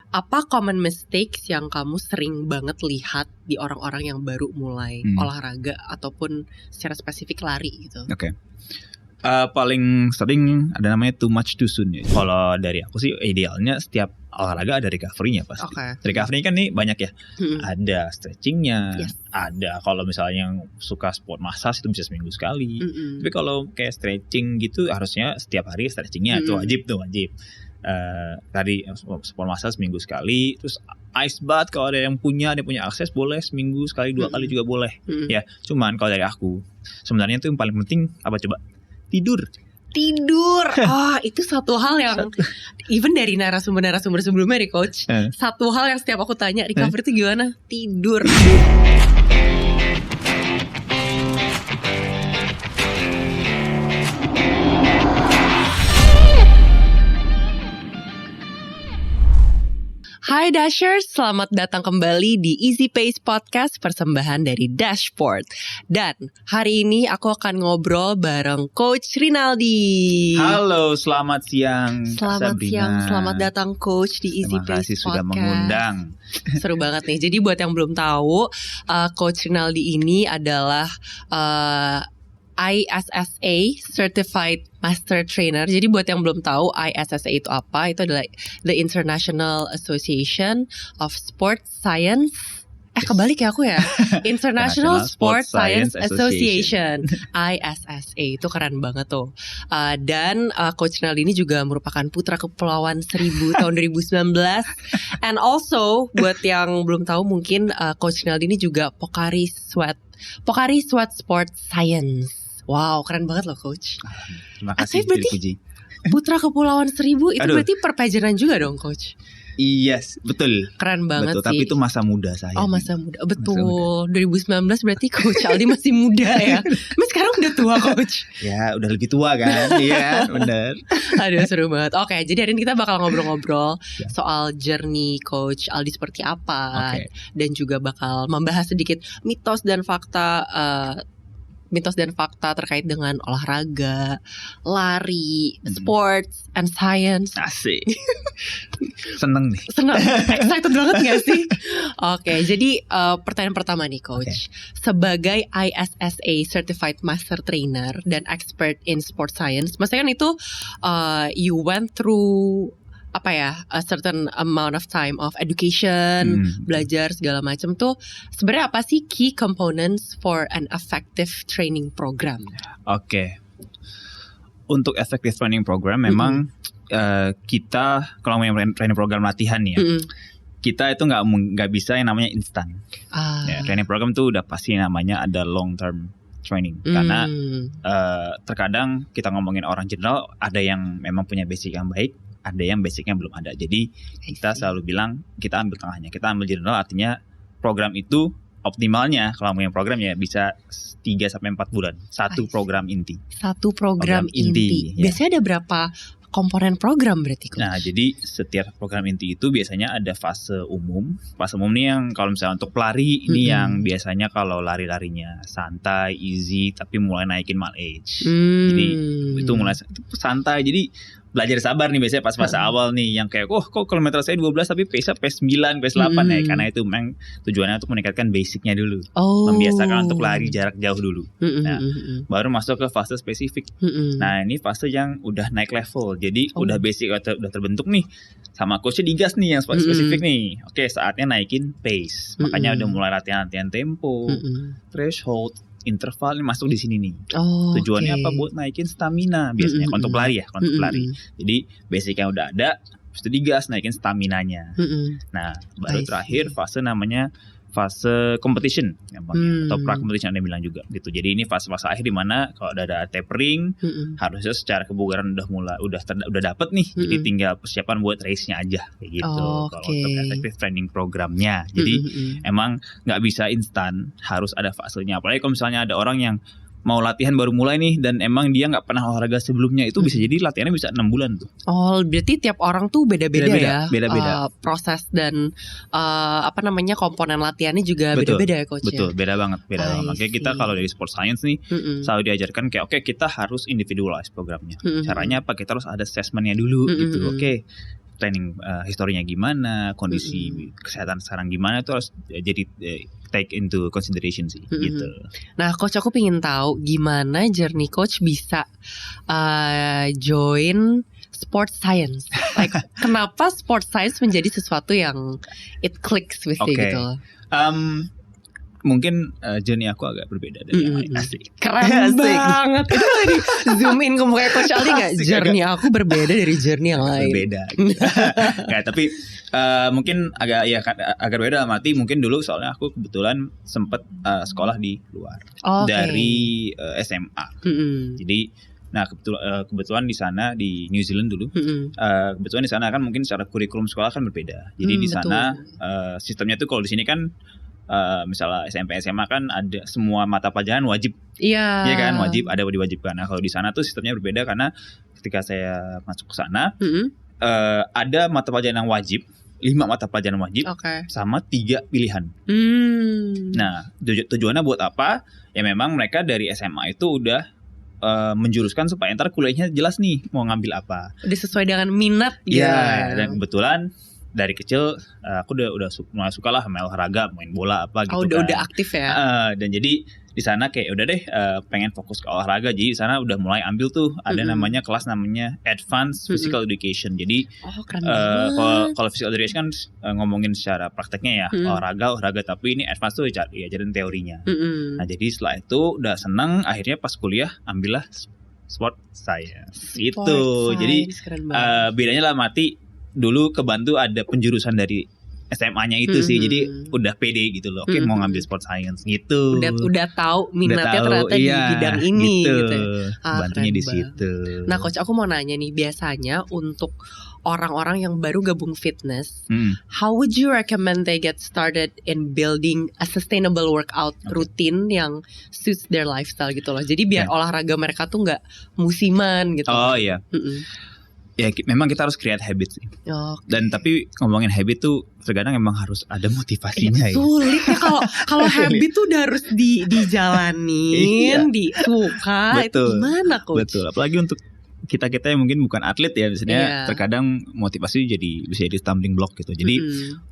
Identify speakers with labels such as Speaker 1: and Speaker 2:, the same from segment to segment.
Speaker 1: Apa common mistakes yang kamu sering banget lihat di orang-orang yang baru mulai olahraga ataupun secara spesifik lari gitu?
Speaker 2: Oke. Paling sering ada namanya too much too soon ya. Kalau dari aku sih idealnya setiap olahraga ada recovery-nya pasti. Recovery kan nih banyak ya. Ada stretchingnya, ada kalau misalnya yang suka sport massage itu bisa seminggu sekali. Tapi kalau kayak stretching gitu harusnya setiap hari stretchingnya itu wajib. Tadi sport massage seminggu sekali. Terus ice bath kalau ada yang punya akses boleh seminggu sekali 2 kali juga boleh. Ya, cuman kalau dari aku sebenarnya itu yang paling penting apa coba? Tidur.
Speaker 1: Itu satu hal yang even dari narasumber sebelumnya nih coach, satu hal yang setiap aku tanya recovery itu gimana? Tidur. Hai Dashers, selamat datang kembali di Easy Pace Podcast persembahan dari Dashboard. Dan hari ini aku akan ngobrol bareng Coach Rinaldi.
Speaker 2: Halo, selamat siang.
Speaker 1: Selamat datang Coach di Easy Pace Podcast.
Speaker 2: Sudah mengundang.
Speaker 1: Seru banget nih. Jadi buat yang belum tahu, Coach Rinaldi ini adalah ISSA Certified Master Trainer. Jadi buat yang belum tahu ISSA itu apa, itu adalah The International Association of Sports Science. Kebalik ya aku ya. International Sports Science Association. ISSA itu keren banget tuh. Dan Coach Rinaldi ini juga merupakan putra Kepulauan Seribu tahun 2019. And also buat yang belum tahu mungkin Coach Rinaldi ini juga Pocari Sweat Sport Science. Wow, keren banget loh Coach.
Speaker 2: Terima kasih
Speaker 1: berarti putra Kepulauan Seribu itu berarti perpajanan juga dong Coach.
Speaker 2: Yes, betul.
Speaker 1: Keren banget sih.
Speaker 2: Tapi itu masa muda saya.
Speaker 1: Oh, masa muda. Betul. 2019 berarti Coach Aldi masih muda ya. Mas sekarang udah tua Coach.
Speaker 2: Ya, udah lebih tua kan. Iya, benar.
Speaker 1: Aduh, seru banget. Oke, jadi hari ini kita bakal ngobrol-ngobrol soal journey Coach Aldi seperti apa. Dan juga bakal membahas sedikit mitos dan fakta terkait dengan olahraga, lari, sports, and science.
Speaker 2: Asik. Seneng nih.
Speaker 1: Excited banget gak sih? Oke, jadi pertanyaan pertama nih Coach. Sebagai ISSA Certified Master Trainer dan expert in sport science, maksudnya kan itu you went through a certain amount of time of education, belajar segala macam tuh. Sebenarnya apa sih key components for an effective training program?
Speaker 2: Oke. Untuk effective training program memang kita kalau mau training program latihan ya, kita itu nggak bisa yang namanya instan. Ya, training program tuh udah pasti namanya ada long term training karena terkadang kita ngomongin orang general ada yang memang punya basic yang baik, ada yang basicnya belum ada. Jadi kita selalu bilang kita ambil tengahnya. Kita ambil general artinya program itu optimalnya kalau mau yang program ya bisa 3-4 bulan. Satu program inti.
Speaker 1: Satu program inti. Ya. Biasanya ada berapa komponen program berarti Coach?
Speaker 2: Nah, jadi setiap program inti itu biasanya ada fase umum. Fase umum ini yang kalau misalnya untuk pelari ini yang biasanya kalau lari-larinya santai, easy, tapi mulai naikin mileage. Jadi itu mulai santai. Jadi belajar sabar nih biasanya pas fase awal nih yang kayak kok kilometer saya 12 tapi pace-nya pace 9, pace 8 ya karena itu memang tujuannya untuk meningkatkan basicnya dulu. Membiasakan untuk lari jarak jauh dulu. Nah, baru masuk ke fase spesifik. Nah, ini fase yang udah naik level. Jadi udah basic udah terbentuk nih. Sama coachnya digas nih yang spesifik nih. Oke, saatnya naikin pace. Makanya udah mulai latihan tempo, threshold, interval ini masuk di sini nih. Tujuannya apa? Buat naikin stamina biasanya untuk pelari ya, untuk pelari. Jadi basicnya udah ada, terus itu digas naikin staminanya. Nah, baru terakhir fase namanya fase competition atau pra-competition ada yang bilang juga gitu. Jadi ini fase-fase akhir di mana kalau udah ada tapering harusnya secara kebugaran udah dapet nih. Jadi tinggal persiapan buat race-nya aja kayak gitu. Kalau untuk effective training programnya. Jadi emang nggak bisa instan, harus ada fasenya. Apalagi kalau misalnya ada orang yang mau latihan baru mulai nih dan emang dia nggak pernah olahraga sebelumnya itu bisa jadi latihannya bisa 6 bulan tuh.
Speaker 1: Berarti tiap orang tuh beda-beda ya.
Speaker 2: Beda-beda.
Speaker 1: Proses dan komponen latihannya juga beda-beda ya Coach.
Speaker 2: Betul, beda banget. Makanya kita kalau dari sport science nih selalu diajarkan kayak kita harus individualize programnya. Caranya apa? Kita harus ada assessmentnya dulu gitu. training historinya gimana, kondisi kesehatan sekarang gimana, itu harus jadi take into consideration sih gitu.
Speaker 1: Nah coach, aku pengen tahu gimana journey coach bisa join sports science. Like kenapa sports science menjadi sesuatu yang it clicks with you gitu loh.
Speaker 2: Mungkin journey aku agak berbeda dari yang lain. Asik.
Speaker 1: Keren banget. Itu tadi zoom in ke muka Coach Ali gak? Journey aku berbeda dari journey yang lain.
Speaker 2: Berbeda gitu. Nggak, tapi mungkin agak berbeda dalam arti mungkin dulu soalnya aku kebetulan sempat sekolah di luar dari SMA. Jadi kebetulan di sana di New Zealand dulu. Kebetulan di sana kan mungkin secara kurikulum sekolah kan berbeda. Jadi di sana sistemnya tuh kalau di sini kan misalnya SMP SMA kan ada semua mata pelajaran wajib. Iya kan, wajib, ada diwajibkan. Nah, kalau di sana tuh sistemnya berbeda karena ketika saya masuk ke sana ada mata pelajaran yang wajib, 5 mata pelajaran wajib sama 3 pilihan. Nah, tujuannya buat apa? Ya memang mereka dari SMA itu udah menjuruskan supaya ntar kuliahnya jelas nih mau ngambil apa.
Speaker 1: Udah sesuai dengan minat
Speaker 2: ya. Iya, dan kebetulan dari kecil aku udah mulai suka lah main olahraga, main bola apa gitu kan.
Speaker 1: Udah aktif ya.
Speaker 2: Dan jadi di sana kayak udah deh pengen fokus ke olahraga. Jadi di sana udah mulai ambil tuh ada namanya kelas namanya Advanced Physical Education. Jadi kalau Physical Education kan ngomongin secara prakteknya ya olahraga, tapi ini Advanced tuh ajarin teorinya. Nah jadi setelah itu udah seneng, akhirnya pas kuliah ambillah Sport Science. Jadi bedanya lah mati. Dulu kebantu ada penjurusan dari SMA-nya itu sih, jadi udah pede gitu loh. Oke, mau ngambil sport science gitu.
Speaker 1: Udah tahu minatnya ternyata di bidang ini gitu.
Speaker 2: Bantunya di situ.
Speaker 1: Nah, coach, aku mau nanya nih, biasanya untuk orang-orang yang baru gabung fitness, how would you recommend they get started in building a sustainable workout routine yang suits their lifestyle gitu loh. Jadi biar olahraga mereka tuh nggak musiman gitu.
Speaker 2: Oh iya. Ya memang kita harus create habit sih. Dan tapi ngomongin habit tuh terkadang emang harus ada motivasinya ya.
Speaker 1: Sulit ya kalau habit tuh udah harus dijalanin, disuka. Itu gimana coach?
Speaker 2: Betul. Apalagi untuk kita yang mungkin bukan atlet ya, biasanya terkadang motivasi bisa jadi stumbling block gitu. Jadi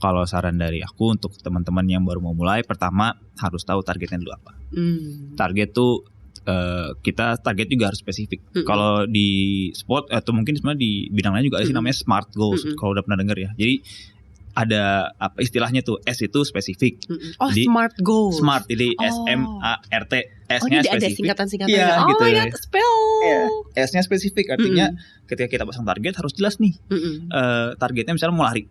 Speaker 2: kalau saran dari aku untuk teman-teman yang baru mau mulai, pertama harus tahu targetnya dulu apa. Target tuh kita target juga harus spesifik. Kalau di sport atau mungkin sebenarnya di bidang lain juga ada sih namanya SMART goals. Kalau udah pernah dengar ya. Jadi ada apa istilahnya tuh, S itu spesifik.
Speaker 1: Jadi, SMART goals.
Speaker 2: SMART, jadi SMART. S-nya
Speaker 1: spesifik. Ada singkatan-singkatannya. Oh gitu. My God, spell.
Speaker 2: S-nya spesifik artinya ketika kita pasang target harus jelas nih. Targetnya misalnya mau lari.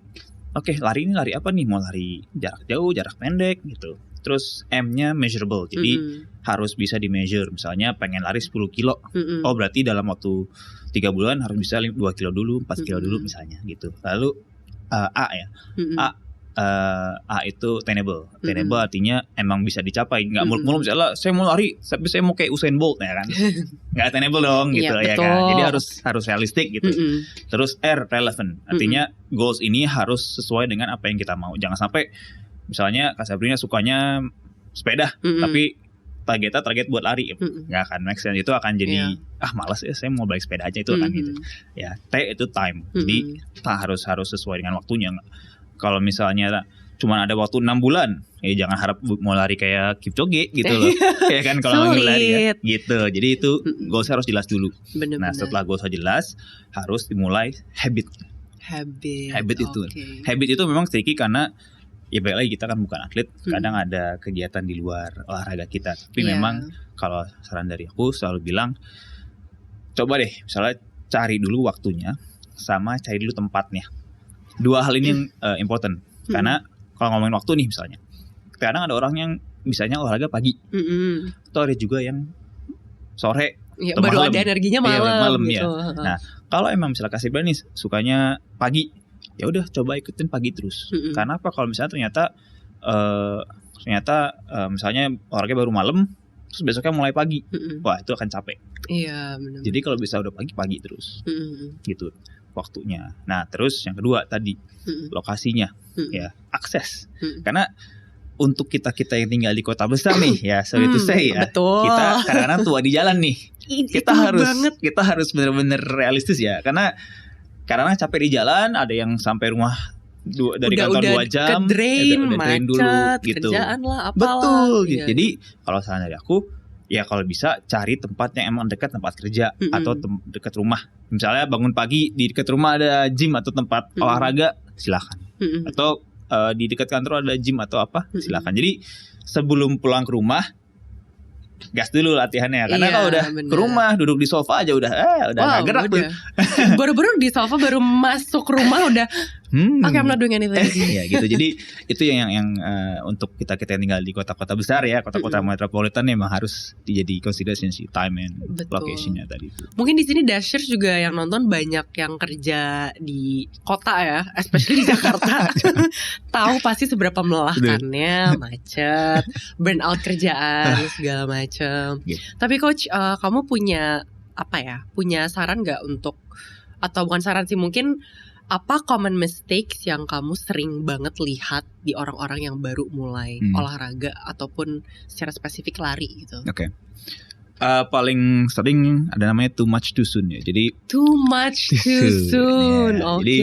Speaker 2: Oke, lari ini lari apa nih? Mau lari jarak jauh, jarak pendek gitu. Terus M-nya measurable, jadi harus bisa di measure. Misalnya pengen lari 10 kilo, oh berarti dalam waktu 3 bulan harus bisa 2 kilo dulu, 4 kilo dulu misalnya gitu. Lalu A ya, A itu attainable. Attainable artinya emang bisa dicapai, nggak muluk-muluk misalnya saya mau lari, tapi saya mau kayak Usain Bolt ya kan, nggak attainable dong gitu ya kan. Jadi harus realistik gitu. Terus R, relevant, artinya goals ini harus sesuai dengan apa yang kita mau. Jangan sampai misalnya Kak Sabrina sukanya sepeda, tapi target buat lari, nggak akan make sense. Itu akan jadi malas ya, saya mau balik sepeda aja, itu akan gitu. Ya, T itu time, jadi harus sesuai dengan waktunya. Kalau misalnya cuma ada waktu 6 bulan, ya jangan harap mau lari kayak Kipchoge gitu loh. Ya kan kalau mau lari ya, gitu. Jadi itu goals harus jelas dulu. Nah setelah goals jelas, harus dimulai habit itu. Habit itu memang tricky karena ya baik lagi kita kan bukan atlet, kadang ada kegiatan di luar olahraga kita. Tapi memang kalau saran dari aku selalu bilang, coba deh misalnya cari dulu waktunya sama cari dulu tempatnya. 2 hal ini yang important. Karena kalau ngomongin waktu nih misalnya, kadang ada orang yang misalnya olahraga pagi, atau ada juga yang sore,
Speaker 1: baru malam. Ada energinya malam
Speaker 2: gitu. Nah kalau emang misalnya kasih berani sukanya pagi, ya udah coba ikutin pagi terus. Karena apa? Kalau misalnya ternyata misalnya olahraga baru malam, terus besoknya mulai pagi, wah itu akan capek.
Speaker 1: Iya benar.
Speaker 2: Jadi kalau bisa udah pagi terus, gitu waktunya. Nah terus yang kedua tadi lokasinya, ya akses. Karena untuk kita yang tinggal di kota besar nih, ya sorry to say ya, kita kadang-kadang tua di jalan nih. Kita harus benar-benar realistis ya, karena karena capek di jalan, ada yang sampai rumah dari kantor 2 jam,
Speaker 1: ke drain,
Speaker 2: macet,
Speaker 1: dulu,
Speaker 2: gitu.
Speaker 1: kerjaan lah, apalah.
Speaker 2: Betul.
Speaker 1: Iya.
Speaker 2: Jadi kalau saran dari aku, ya kalau bisa cari tempat yang emang dekat tempat kerja atau dekat rumah. Misalnya bangun pagi di dekat rumah ada gym atau tempat olahraga, silakan. Atau di dekat kantor ada gym atau apa, silakan. Jadi sebelum pulang ke rumah, gas dulu latihannya. Karena kalau udah ke rumah duduk di sofa aja udah gak gerak tuh.
Speaker 1: Baru-baru di sofa, baru masuk rumah udah I'm not doing anything.
Speaker 2: Ya gitu. Jadi itu yang untuk kita yang tinggal di kota-kota besar ya, kota-kota metropolitan memang harus dijadi consideration sih, time and location-nya tadi itu.
Speaker 1: Mungkin di sini Dashers juga yang nonton banyak yang kerja di kota ya, especially di Jakarta. Tahu pasti seberapa melelahkannya, macet, burnout kerjaan segala macam. Tapi coach, kamu punya punya saran nggak untuk, atau bukan saran sih, mungkin apa common mistakes yang kamu sering banget lihat di orang-orang yang baru mulai olahraga ataupun secara spesifik lari gitu?
Speaker 2: Oke. Paling sering ada namanya too much too soon ya. Jadi
Speaker 1: too much too soon.
Speaker 2: Ya,
Speaker 1: Oke.
Speaker 2: Jadi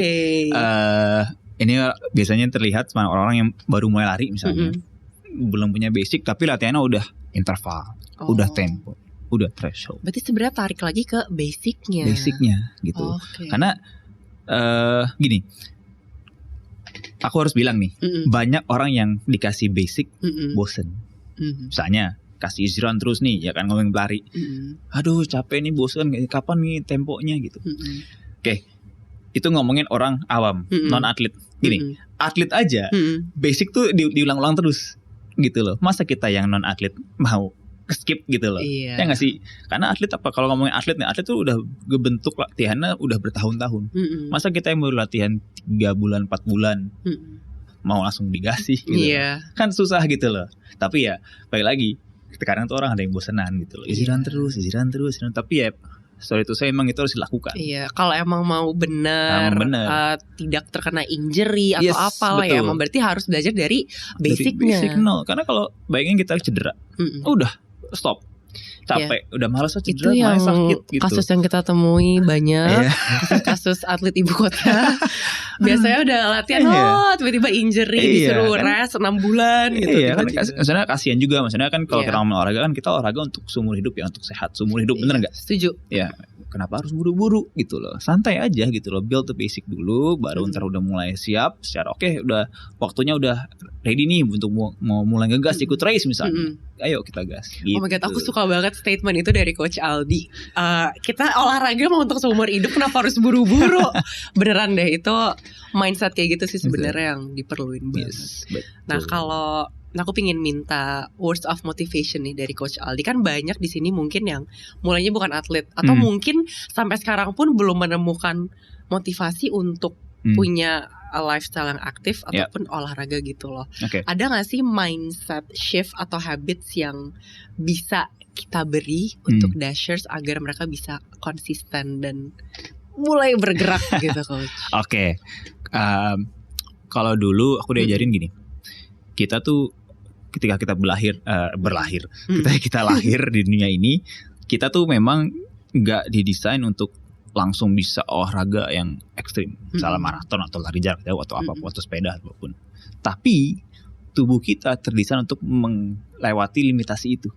Speaker 2: ini biasanya terlihat sama orang-orang yang baru mulai lari misalnya, belum punya basic tapi latihannya udah interval, udah tempo, udah threshold.
Speaker 1: Berarti sebenarnya tarik lagi ke basicnya
Speaker 2: gitu. Karena gini, aku harus bilang nih, banyak orang yang dikasih basic bosen. Misalnya kasih easy run terus nih, ya kan, ngomong lari, aduh capek nih, bosen, kapan nih temponya gitu. Oke, itu ngomongin orang awam, non atlet. Gini, atlet aja basic tuh diulang-ulang terus gitu loh. Masa kita yang non atlet mau skip gitu loh. Ya gak sih? Karena atlet, kalau ngomongin atlet nih, atlet tuh udah kebentuk latihannya udah bertahun-tahun. Masa kita yang baru latihan 3 bulan 4 bulan mau langsung digasih gitu. Kan susah gitu loh. Tapi ya balik lagi, sekarang tuh orang ada yang bosenan gitu loh. Easy run terus. Tapi ya sorry itu saya emang itu harus dilakukan. Iya,
Speaker 1: kalau emang mau benar, tidak terkena injury atau apalah ya, emang berarti harus belajar dari basicnya.
Speaker 2: Basic nol. Karena kalau bayangin kita cedera, udah stop, capek, udah malas cedera,
Speaker 1: itu yang
Speaker 2: sakit gitu.
Speaker 1: Kasus yang kita temui banyak, kasus atlet ibu kota. Biasanya udah latihan, tiba-tiba injury, disuruh rest 6 bulan gitu.
Speaker 2: Iya, kan maksudnya kasihan juga. Maksudnya kan kalau kita ngomong olahraga kan kita olahraga untuk seumur hidup ya, untuk sehat seumur hidup, bener gak?
Speaker 1: Setuju.
Speaker 2: Ya, kenapa harus buru-buru gitu loh? Santai aja gitu loh, build the basic dulu, baru ntar udah mulai siap secara udah waktunya udah ready nih untuk mau mulai ngegas ikut race misalnya. Ayo kita gas gitu.
Speaker 1: Oh my god, aku suka banget statement itu dari Coach Aldi. Kita olahraga mau untuk seumur hidup, kenapa harus buru-buru? Beneran deh, itu mindset kayak gitu sih sebenarnya yang diperluin banget. Nah, kalau aku pingin minta words of motivation nih dari Coach Aldi. Kan banyak di sini mungkin yang mulainya bukan atlet, atau mungkin sampai sekarang pun belum menemukan motivasi untuk punya lifestyle yang aktif ataupun olahraga gitu loh. Ada gak sih mindset shift atau habits yang bisa kita beri untuk Dashers agar mereka bisa konsisten dan mulai bergerak gitu, Coach?
Speaker 2: Kalau dulu aku diajarin gini, kita tuh ketika kita ketika kita lahir di dunia ini, kita tuh memang nggak didesain untuk langsung bisa olahraga yang ekstrim, misalnya maraton atau lari jarak jauh atau apapun, atau sepeda apapun. Tapi tubuh kita terdesain untuk melewati limitasi itu.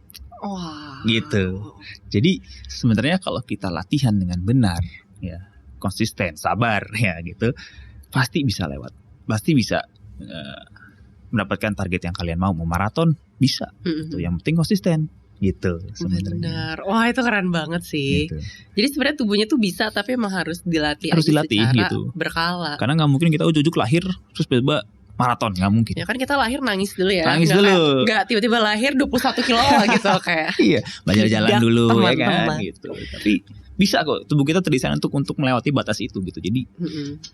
Speaker 2: Gitu. Jadi sebenarnya kalau kita latihan dengan benar, ya konsisten, sabar, ya gitu, pasti bisa lewat, pasti bisa mendapatkan target yang kalian mau maraton bisa. Itu yang penting konsisten. Gitu sebenarnya.
Speaker 1: Benar. Wah, itu keren banget sih. Gitu. Jadi sebenarnya tubuhnya tuh bisa, tapi emang harus dilatih.
Speaker 2: Harus dilatih
Speaker 1: secara
Speaker 2: gitu.
Speaker 1: Berkala.
Speaker 2: Karena nggak mungkin kita ujuk lahir terus tiba-tiba maraton, nggak mungkin.
Speaker 1: Ya kan kita lahir nangis dulu ya.
Speaker 2: Nangis dulu.
Speaker 1: Nggak tiba-tiba lahir 21 kilo lah gitu kayak.
Speaker 2: Iya, belajar jalan dulu ya kan gitu. Tapi bisa kok, tubuh kita terdesain untuk melewati batas itu gitu. Jadi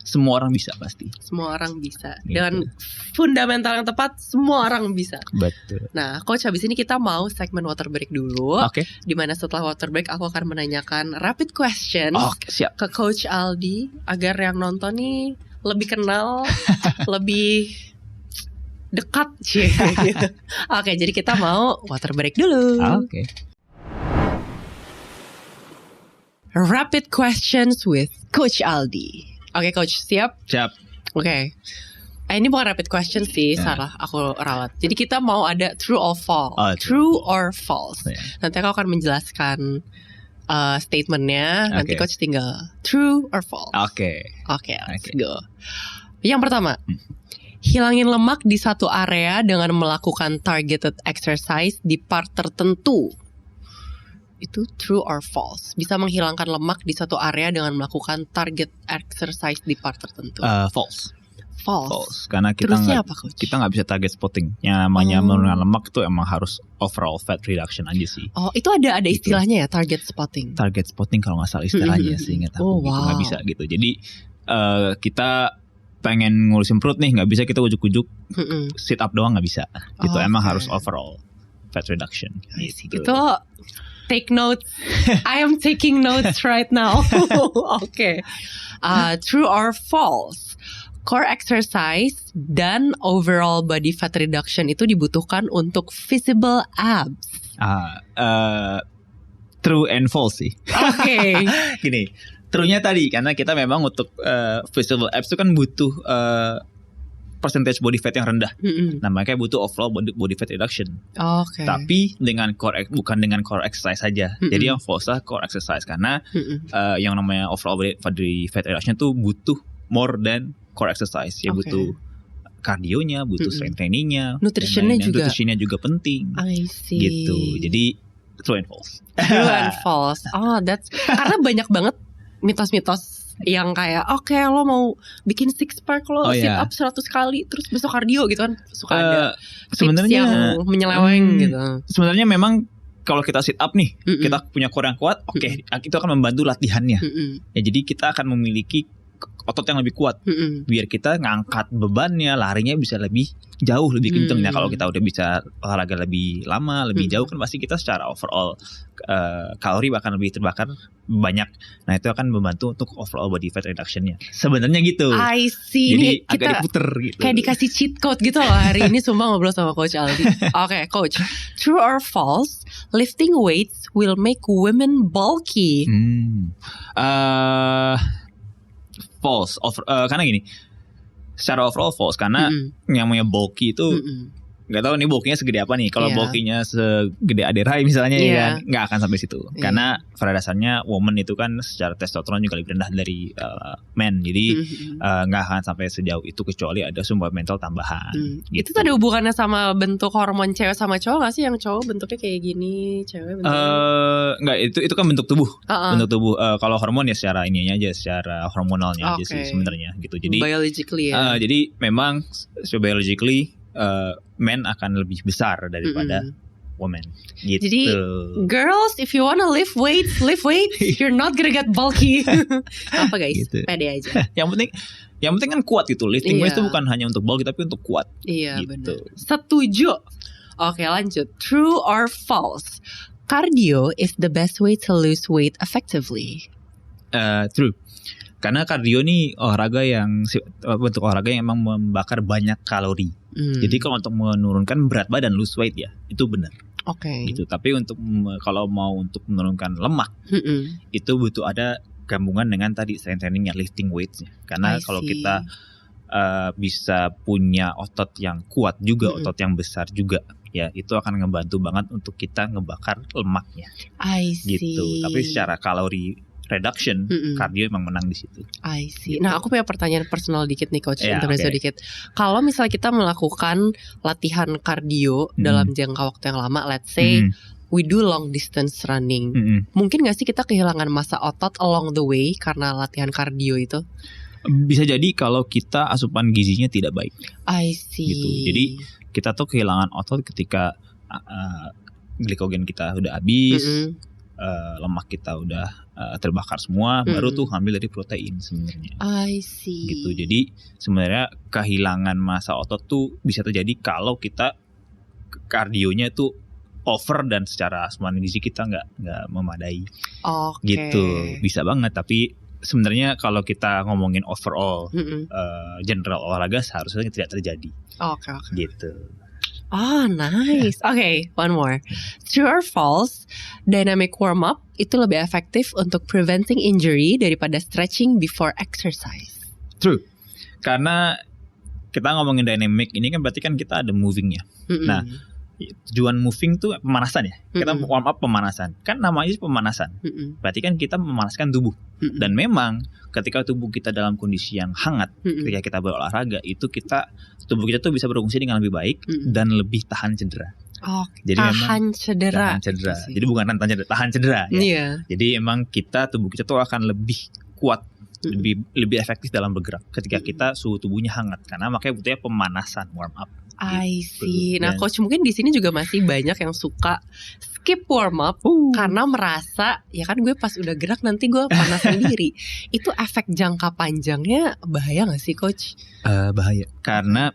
Speaker 2: semua orang bisa pasti. Semua orang bisa.
Speaker 1: Gitu. Dengan fundamental yang tepat, semua orang bisa.
Speaker 2: Betul.
Speaker 1: Nah, Coach, habis ini kita mau segmen water break dulu. Dimana setelah water break aku akan menanyakan rapid question ke Coach Aldi agar yang nonton nih lebih kenal, lebih dekat sih. Oke, jadi kita mau water break dulu. Rapid questions with Coach Aldi. Oke, coach, siap?
Speaker 2: Siap.
Speaker 1: Oke. Ini bukan rapid question sih, salah aku ralat. Jadi kita mau ada true or false. True or false. Nanti aku akan menjelaskan statementnya. Nanti coach tinggal true or false. Oke, let's go. Yang pertama, hilangin lemak di satu area dengan melakukan targeted exercise di part tertentu. Itu true or false? Bisa menghilangkan lemak di satu area dengan melakukan target exercise di part tertentu. False.
Speaker 2: Karena kita nggak bisa target spotting. Yang namanya menurunkan lemak itu emang harus overall fat reduction aja sih.
Speaker 1: Oh, itu ada istilahnya ya, target spotting.
Speaker 2: Target spotting kalau nggak salah istilahnya sih, ingat aku gitu, nggak bisa gitu. Jadi kita pengen ngurusin perut nih, nggak bisa kita ujuk-ujuk sit up doang, nggak bisa. Gitu emang harus overall fat reduction. Gitu.
Speaker 1: Itu take notes. I am taking notes right now. True or false? Core exercise dan overall body fat reduction itu dibutuhkan untuk visible abs.
Speaker 2: True and false sih.
Speaker 1: Oke.
Speaker 2: Gini, true-nya tadi karena kita memang untuk visible abs itu kan butuh percentage body fat yang rendah. Nah, makanya butuh overall body fat reduction. Tapi bukan dengan core exercise saja. Jadi yang false lah core exercise karena yang namanya overall body fat reduction itu butuh more than core exercise. Ya butuh kardionya, butuh strength trainingnya, nutritionnya juga penting.
Speaker 1: I see.
Speaker 2: Gitu. Jadi true and false.
Speaker 1: True and false. That's karena banyak banget mitos-mitos yang kayak lo mau bikin six pack lo sit up 100 kali terus besok kardio gitu kan, suka ada tips yang menyeleweng gitu.
Speaker 2: Sebenarnya memang kalau kita sit up nih, kita punya core yang kuat, itu akan membantu latihannya. Ya, jadi kita akan memiliki otot yang lebih kuat, biar kita ngangkat bebannya, larinya bisa lebih jauh, lebih kenceng. Nah, kalau kita udah bisa olahraga lebih lama, lebih jauh kan pasti kita secara overall kalori bahkan lebih terbakar banyak. Nah, itu akan membantu untuk overall body fat reductionnya. Sebenarnya gitu.
Speaker 1: I see.
Speaker 2: Jadi
Speaker 1: kita
Speaker 2: agak diputer gitu.
Speaker 1: Kayak dikasih cheat code gitu loh hari ini. Sumpah ngobrol sama Coach Aldi. Oke, Coach. True or false? Lifting weights will make women bulky.
Speaker 2: False. Karena gini, secara overall false karena yang namanya bulky itu nggak tahu nih bulky-nya segede apa nih. Kalau bulky-nya segede Aderai misalnya ya kan, nggak akan sampai situ. Karena pada dasarnya woman itu kan secara testosteron juga lebih rendah dari men. Jadi nggak akan sampai sejauh itu kecuali ada sumber mental tambahan. Gitu.
Speaker 1: Itu ada hubungannya sama bentuk hormon cewek sama cowok nggak sih? Yang cowok bentuknya kayak gini, cewek bentuknya
Speaker 2: nggak, itu kan bentuk tubuh. Bentuk tubuh. Kalau hormon ya secara ininya aja, secara hormonalnya aja sih sebenarnya gitu. Jadi
Speaker 1: biologically ya.
Speaker 2: Jadi memang biologically men akan lebih besar daripada women gitu.
Speaker 1: Jadi girls, if you wanna lift weights, you're not gonna get bulky. Apa guys, gitu. Pede aja.
Speaker 2: Yang penting kan kuat gitu. Lifting weights itu bukan hanya untuk bulky tapi untuk kuat.
Speaker 1: Iya
Speaker 2: gitu.
Speaker 1: Benar. Setuju. Oke, lanjut. True or false? Cardio is the best way to lose weight effectively.
Speaker 2: True. Karena kardio nih bentuk olahraga yang emang membakar banyak kalori. Jadi kalau untuk menurunkan berat badan, lose weight ya, itu benar. Gitu. Tapi kalau mau untuk menurunkan lemak, itu butuh ada gabungan dengan tadi strength trainingnya, lifting weights-nya. Karena kalau kita bisa punya otot yang kuat juga, otot yang besar juga, ya itu akan ngebantu banget untuk kita ngebakar lemaknya. Gitu. Tapi secara kalori reduction, cardio emang menang di situ.
Speaker 1: I see. Nah, aku punya pertanyaan personal dikit nih Coach, intermezzo dikit. Kalau misalnya kita melakukan latihan cardio dalam jangka waktu yang lama, let's say we do long distance running, mungkin gak sih kita kehilangan massa otot along the way karena latihan cardio itu?
Speaker 2: Bisa jadi kalau kita asupan gizinya tidak baik.
Speaker 1: I see.
Speaker 2: Gitu. Jadi kita tuh kehilangan otot ketika glikogen kita udah habis, lemak kita udah terbakar semua, baru tuh ambil dari protein sebenarnya.
Speaker 1: I see.
Speaker 2: Gitu. Jadi sebenarnya kehilangan massa otot tuh bisa terjadi kalau kita kardionya tuh over dan secara asupan gizi kita nggak memadai. Gitu. Bisa banget. Tapi sebenarnya kalau kita ngomongin overall general olahraga seharusnya tidak terjadi. Gitu.
Speaker 1: Nice. One more. True or false? Dynamic warm up itu lebih efektif untuk preventing injury daripada stretching before exercise.
Speaker 2: True. Karena kita ngomongin dynamic ini kan berarti kan kita ada movingnya. Nah, tujuan moving tuh pemanasan ya. Kita warm up pemanasan. Kan namanya pemanasan. Berarti kan kita memanaskan tubuh. Dan memang ketika tubuh kita dalam kondisi yang hangat, ketika kita berolahraga itu tubuh kita tuh bisa berfungsi dengan lebih baik dan lebih tahan cedera.
Speaker 1: Jadi tahan cedera.
Speaker 2: Jadi bukan tahan cedera ya.
Speaker 1: Iya.
Speaker 2: Jadi emang tubuh kita tuh akan lebih kuat, lebih efektif dalam bergerak ketika kita suhu tubuhnya hangat. Karena makanya butuhnya pemanasan, warm up.
Speaker 1: I see. Nah, coach mungkin di sini juga masih banyak yang suka skip warm up karena merasa ya kan gue pas udah gerak nanti gue panas sendiri. Itu efek jangka panjangnya bahaya nggak sih, coach?
Speaker 2: Bahaya. Karena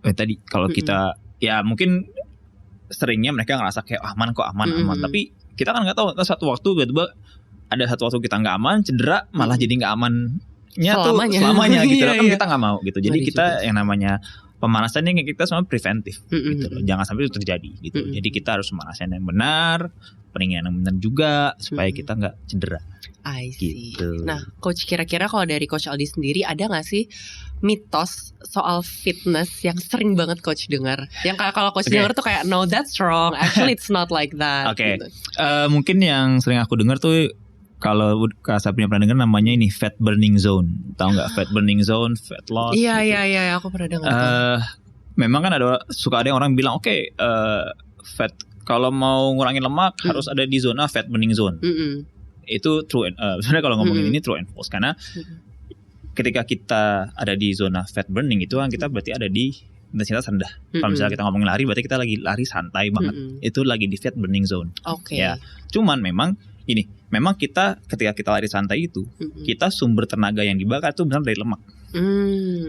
Speaker 2: tadi kalau kita ya mungkin seringnya mereka ngerasa kayak aman. Tapi kita kan nggak tahu. Satu waktu tiba-tiba ada satu waktu kita nggak aman, cedera malah jadi nggak amannya selamanya gitu. Kan kita nggak mau gitu. Jadi kita yang namanya pemanasan yang kita semua preventif gitu loh. Jangan sampai itu terjadi gitu. Jadi kita harus pemanasan yang benar, pendinginan yang benar juga supaya kita nggak cedera.
Speaker 1: I see.
Speaker 2: Gitu.
Speaker 1: Nah, coach kira-kira kalau dari coach Aldi sendiri ada nggak sih mitos soal fitness yang sering banget coach dengar? Yang kalau coach dengar tuh kayak no that's wrong, actually it's not like that.
Speaker 2: Oke.
Speaker 1: Gitu.
Speaker 2: Mungkin yang sering aku dengar tuh kalau Kak Sabrina pernah dengar namanya ini fat burning zone. Tahu nggak fat burning zone, fat loss?
Speaker 1: Iya,
Speaker 2: gitu.
Speaker 1: iya, aku pernah dengar.
Speaker 2: Memang kan suka ada orang bilang fat kalau mau ngurangin lemak harus ada di zona fat burning zone. Itu true. Sebenarnya kalau ngomongin ini true and false karena ketika kita ada di zona fat burning itu kan kita berarti ada di intensitas rendah. Kalau misalnya kita ngomongin lari berarti kita lagi lari santai banget. Itu lagi di fat burning zone.
Speaker 1: Oke.
Speaker 2: Ya. Cuman memang kita ketika kita lari santai itu kita sumber tenaga yang dibakar itu benar dari lemak.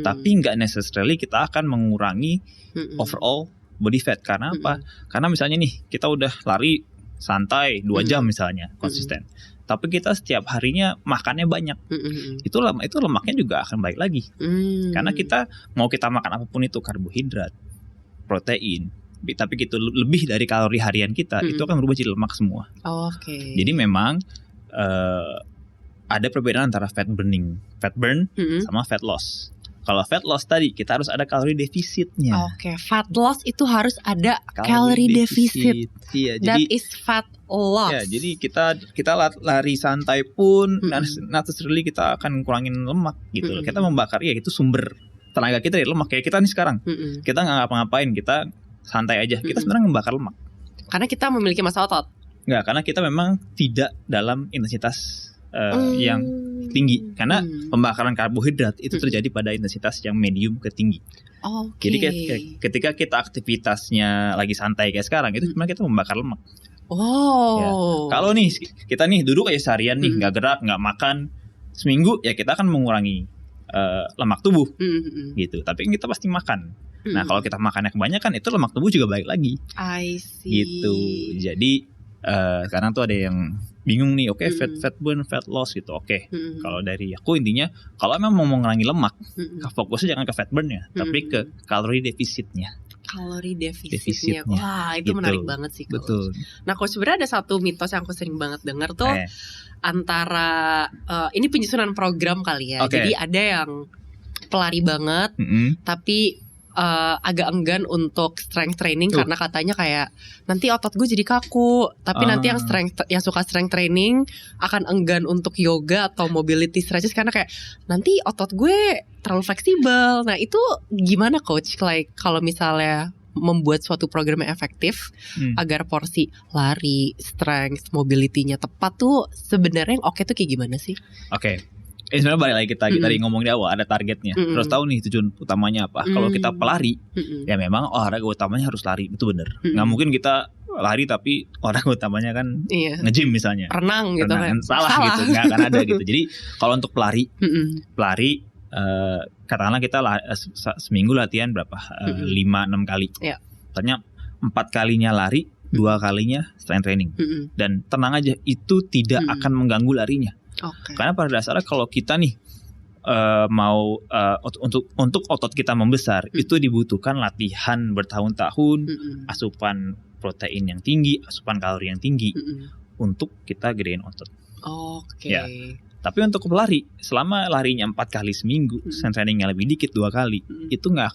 Speaker 2: Tapi nggak necessarily kita akan mengurangi overall body fat. Karena apa? Karena misalnya nih kita udah lari santai 2 jam misalnya konsisten. Tapi kita setiap harinya makannya banyak. Itu lemaknya juga akan balik lagi. Karena kita mau kita makan apapun itu karbohidrat, protein, tapi gitu lebih dari kalori harian kita itu akan berubah jadi lemak semua. Jadi memang ada perbedaan antara fat burn sama fat loss. Kalau fat loss tadi kita harus ada kalori defisitnya.
Speaker 1: Fat loss itu harus ada kalori defisit.
Speaker 2: Iya,
Speaker 1: that is fat loss.
Speaker 2: Ya, jadi kita lari santai pun necessarily kita akan kurangin lemak gitu. Kita membakar ya itu sumber tenaga kita dari lemak. Kayak kita nih sekarang. Kita nggak ngapa-ngapain, kita santai aja. Kita sebenarnya membakar lemak.
Speaker 1: Karena kita memiliki massa otot.
Speaker 2: Nggak, karena kita memang tidak dalam intensitas yang tinggi. Karena pembakaran karbohidrat itu terjadi pada intensitas yang medium ke tinggi. Jadi ketika kita aktivitasnya lagi santai kayak sekarang itu sebenarnya kita membakar lemak. Ya. Kalau nih kita nih duduk aja seharian nih nggak gerak, nggak makan seminggu ya kita akan mengurangi lemak tubuh gitu. Tapi kita pasti makan. Nah kalau kita makannya kebanyakan itu lemak tubuh juga balik lagi.
Speaker 1: I see.
Speaker 2: Gitu. Jadi sekarang tuh ada yang bingung nih, fat burn, fat loss gitu. Kalau dari aku intinya kalau memang mau mengurangi lemak, fokusnya jangan ke fat burn ya, tapi ke kalori defisitnya.
Speaker 1: Kalori defisitnya. Wah, itu gitu. Menarik banget sih, Coach.
Speaker 2: Betul.
Speaker 1: Nah, Coach, sebenarnya ada satu mitos yang aku sering banget dengar tuh antara ini penyusunan program kali ya. Jadi ada yang pelari banget, tapi agak enggan untuk strength training karena katanya kayak nanti otot gue jadi kaku. Tapi nanti yang suka strength training akan enggan untuk yoga atau mobility stretches karena kayak nanti otot gue terlalu fleksibel. Nah itu gimana coach? Like kalau misalnya membuat suatu program yang efektif agar porsi lari, strength, mobility-nya tepat tuh sebenarnya yang oke tuh kayak gimana sih?
Speaker 2: Sebenarnya balik lagi kita tadi ngomong di awal ada targetnya. Terus tahu nih tujuan utamanya apa. Kalau kita pelari, ya memang olahraga utamanya harus lari, itu benar. Nggak mungkin kita lari tapi olahraga utamanya kan nge-gym misalnya.
Speaker 1: Renang gitu kan.
Speaker 2: Salah gitu, nggak akan ada gitu. Jadi kalau untuk pelari, katakanlah kita seminggu latihan berapa? 5-6 kali. Ternyata 4 kalinya lari, 2 kalinya strength training. Dan tenang aja, itu tidak akan mengganggu larinya. Karena pada dasarnya kalau kita nih mau untuk otot kita membesar itu dibutuhkan latihan bertahun-tahun, asupan protein yang tinggi, asupan kalori yang tinggi untuk kita gedein otot. Ya. Tapi untuk pelari, selama larinya 4 kali seminggu, strength trainingnya lebih dikit 2 kali, itu nggak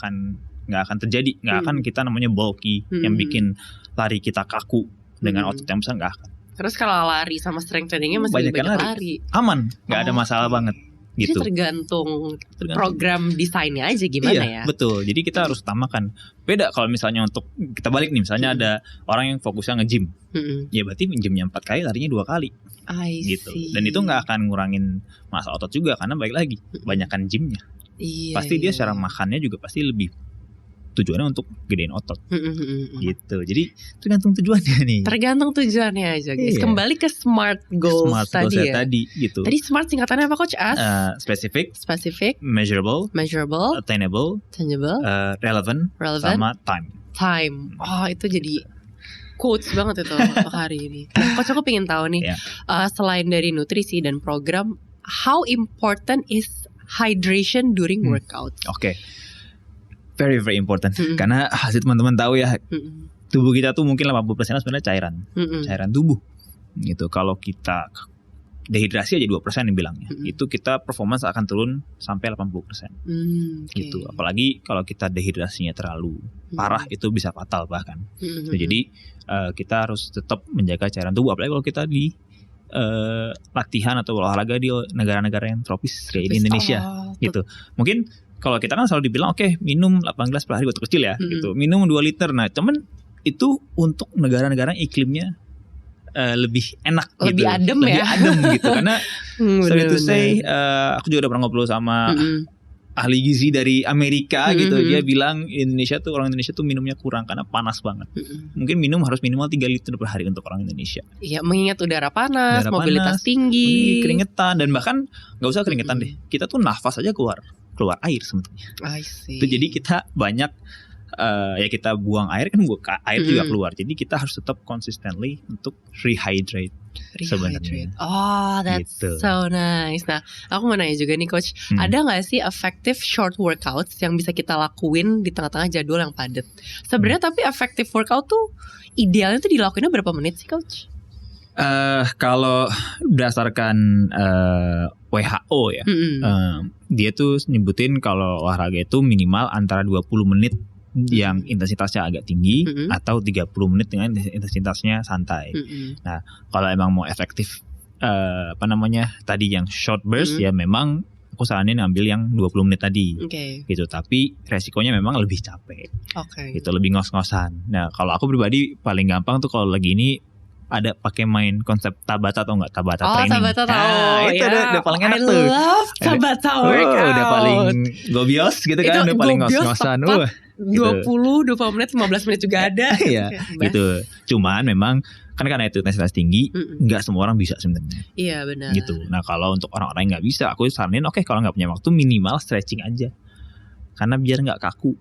Speaker 2: akan terjadi, nggak akan kita namanya bulky yang bikin lari kita kaku dengan otot yang besar, nggak akan.
Speaker 1: Terus kalau lari sama strength trainingnya masih
Speaker 2: Banyak
Speaker 1: banyak lari,
Speaker 2: aman, nggak ada masalah banget. Gitu.
Speaker 1: Jadi tergantung program desainnya aja gimana ya.
Speaker 2: Betul. Jadi kita harus utamakan. Beda kalau misalnya untuk kita balik nih, misalnya ada orang yang fokusnya nge-gym. Ya berarti gymnya 4 kali, larinya 2 kali. Gitu. Dan itu nggak akan ngurangin massa otot juga karena balik lagi banyakan gymnya. Pasti dia secara makannya juga pasti lebih tujuannya untuk gedein otot. Gitu. Jadi tergantung tujuannya nih.
Speaker 1: Tergantung tujuannya aja guys. Kembali ke SMART goals tadi ya.
Speaker 2: Gitu.
Speaker 1: Tadi SMART singkatannya apa coach?
Speaker 2: Specific,
Speaker 1: measurable,
Speaker 2: attainable, relevant, sama
Speaker 1: time. Oh itu jadi quotes banget itu hari ini. Coach aku pengen tahu nih, selain dari nutrisi dan program, how important is hydration during workout?
Speaker 2: Oke. Very very important. Karena hasil teman-teman tahu ya, tubuh kita tuh mungkin 80% sebenarnya cairan tubuh. Gitu. Kalau kita dehidrasi aja 2% yang bilangnya. Itu kita performance akan turun sampai 80%. Gitu. Apalagi kalau kita dehidrasinya terlalu parah, itu bisa fatal bahkan. Jadi kita harus tetap menjaga cairan tubuh, apalagi kalau kita di latihan atau olahraga di negara-negara yang tropis kayak di Indonesia. Gitu. Mungkin kalau kita kan selalu dibilang minum 8 gelas per hari waktu kecil ya, gitu. Minum 2 liter. Nah, cuman itu untuk negara-negara yang iklimnya lebih enak,
Speaker 1: lebih
Speaker 2: gitu.
Speaker 1: adem
Speaker 2: lebih
Speaker 1: ya.
Speaker 2: adem gitu. Karena sorry to say, aku juga udah pernah ngobrol sama ahli gizi dari Amerika gitu. Dia bilang orang Indonesia tuh minumnya kurang karena panas banget. Mungkin harus minimal 3 liter per hari untuk orang Indonesia.
Speaker 1: Iya, mengingat udara panas, mobilitas tinggi,
Speaker 2: keringetan, dan bahkan nggak usah keringetan deh. Kita tuh nafas aja keluar air sebetulnya. Itu jadi kita banyak ya kita buang air kan, air juga keluar. Jadi kita harus tetap consistently untuk rehydrate. Sebenarnya.
Speaker 1: Oh, that's
Speaker 2: gitu.
Speaker 1: So nice. Nah, aku mau nanya juga nih coach, ada nggak sih effective short workouts yang bisa kita lakuin di tengah-tengah jadwal yang padat? Sebenarnya tapi effective workout tuh idealnya tuh dilakuinnya berapa menit sih coach?
Speaker 2: Kalau berdasarkan WHO ya, dia tuh nyebutin kalau olahraga itu minimal antara 20 menit yang intensitasnya agak tinggi atau 30 menit dengan intensitasnya santai. Nah, kalau emang mau efektif tadi yang short burst ya memang aku saranin ambil yang 20 menit tadi. Gitu, tapi resikonya memang lebih capek. Gitu, lebih ngos-ngosan. Nah, kalau aku pribadi paling gampang tuh kalau lagi ini ada pakai main konsep Tabata atau enggak, Tabata training.
Speaker 1: Tabata tahu.
Speaker 2: Itu udah paling enak tuh.
Speaker 1: I love Tabata workout.
Speaker 2: Udah paling gobios gitu kan, udah paling ngos-ngosan.
Speaker 1: 20 menit, 15 menit juga ada.
Speaker 2: Iya, gitu. Cuman memang karena itu intensitas tinggi, nggak semua orang bisa sebenarnya.
Speaker 1: Iya, benar.
Speaker 2: Gitu. Nah, kalau untuk orang-orang yang nggak bisa, aku saranin kalau nggak punya waktu minimal stretching aja. Karena biar nggak kaku.